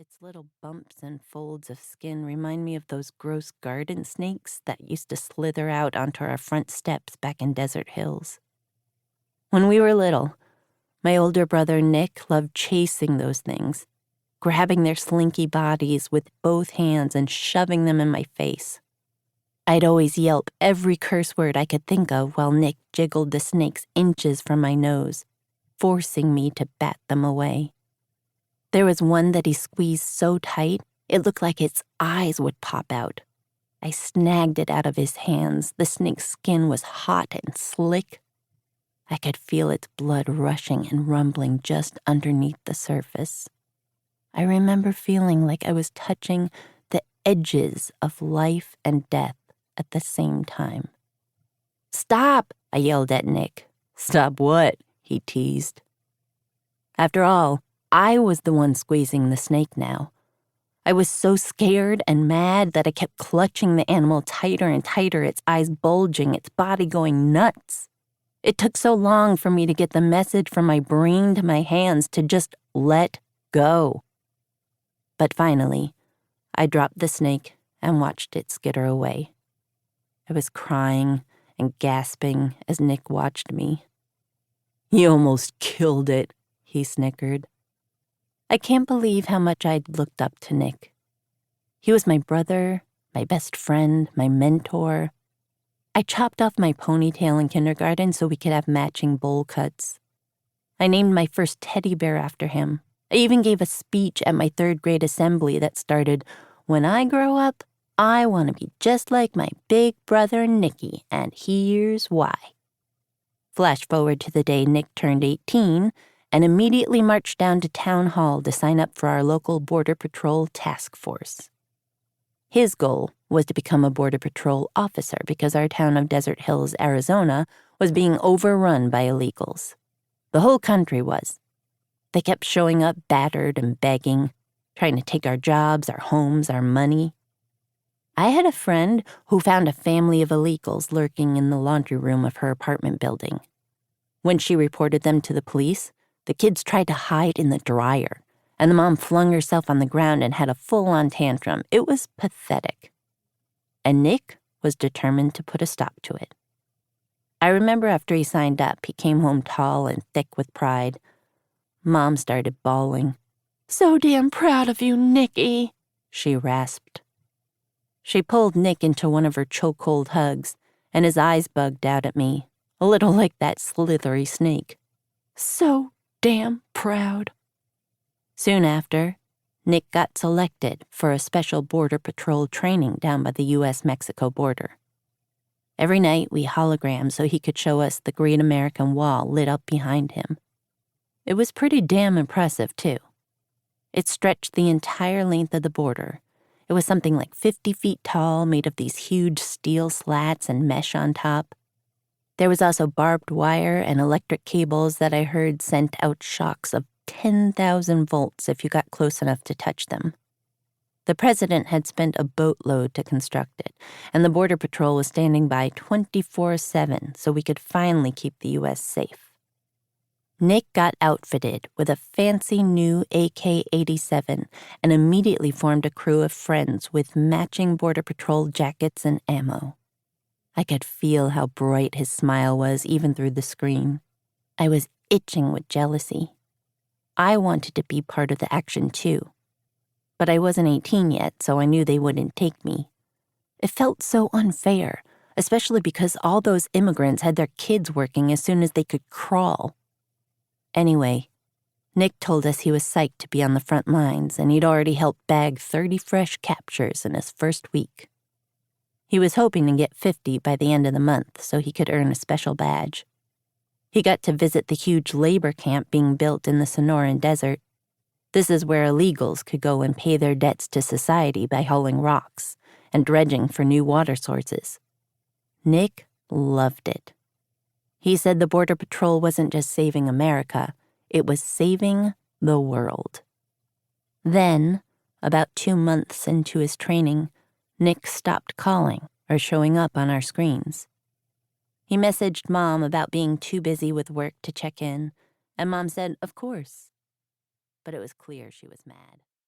Its little bumps and folds of skin remind me of those gross garden snakes that used to slither out onto our front steps back in Desert Hills. When we were little, my older brother Nick loved chasing those things, grabbing their slinky bodies with both hands and shoving them in my face. I'd always yelp every curse word I could think of while Nick jiggled the snakes inches from my nose, forcing me to bat them away. There was one that he squeezed so tight, it looked like its eyes would pop out. I snagged it out of his hands. The snake's skin was hot and slick. I could feel its blood rushing and rumbling just underneath the surface. I remember feeling like I was touching the edges of life and death at the same time. "Stop!" I yelled at Nick. "Stop what?" he teased. After all, I was the one squeezing the snake now. I was so scared and mad that I kept clutching the animal tighter and tighter, its eyes bulging, its body going nuts. It took so long for me to get the message from my brain to my hands to just let go. But finally, I dropped the snake and watched it skitter away. I was crying and gasping as Nick watched me. "You almost killed it," he snickered. I can't believe how much I'd looked up to Nick. He was my brother, my best friend, my mentor. I chopped off my ponytail in kindergarten so we could have matching bowl cuts. I named my first teddy bear after him. I even gave a speech at my 3rd grade assembly that started, "When I grow up, I want to be just like my big brother Nicky, and here's why." Flash forward to the day Nick turned 18 and immediately marched down to town hall to sign up for our local Border Patrol task force. His goal was to become a Border Patrol officer because our town of Desert Hills, Arizona, was being overrun by illegals. The whole country was. They kept showing up battered and begging, trying to take our jobs, our homes, our money. I had a friend who found a family of illegals lurking in the laundry room of her apartment building. When she reported them to the police, the kids tried to hide in the dryer, and the mom flung herself on the ground and had a full-on tantrum. It was pathetic. And Nick was determined to put a stop to it. I remember after he signed up, he came home tall and thick with pride. Mom started bawling. "So damn proud of you, Nicky," she rasped. She pulled Nick into one of her chokehold hugs, and his eyes bugged out at me, a little like that slithery snake. "So damn proud." Soon after, Nick got selected for a special Border Patrol training down by the U.S.-Mexico border. Every night we hologrammed so he could show us the Great American Wall lit up behind him. It was pretty damn impressive, too. It stretched the entire length of the border. It was something like 50 feet tall, made of these huge steel slats and mesh on top. There was also barbed wire and electric cables that I heard sent out shocks of 10,000 volts if you got close enough to touch them. The president had spent a boatload to construct it, and the Border Patrol was standing by 24/7 so we could finally keep the U.S. safe. Nick got outfitted with a fancy new AK-87 and immediately formed a crew of friends with matching Border Patrol jackets and ammo. I could feel how bright his smile was even through the screen. I was itching with jealousy. I wanted to be part of the action too. But I wasn't 18 yet, so I knew they wouldn't take me. It felt so unfair, especially because all those immigrants had their kids working as soon as they could crawl. Anyway, Nick told us he was psyched to be on the front lines, and he'd already helped bag 30 fresh captures in his first week. He was hoping to get 50 by the end of the month so he could earn a special badge. He got to visit the huge labor camp being built in the Sonoran Desert. This is where illegals could go and pay their debts to society by hauling rocks and dredging for new water sources. Nick loved it. He said the Border Patrol wasn't just saving America, it was saving the world. Then, about 2 months into his training, Nick stopped calling or showing up on our screens. He messaged Mom about being too busy with work to check in, and Mom said, of course. But it was clear she was mad.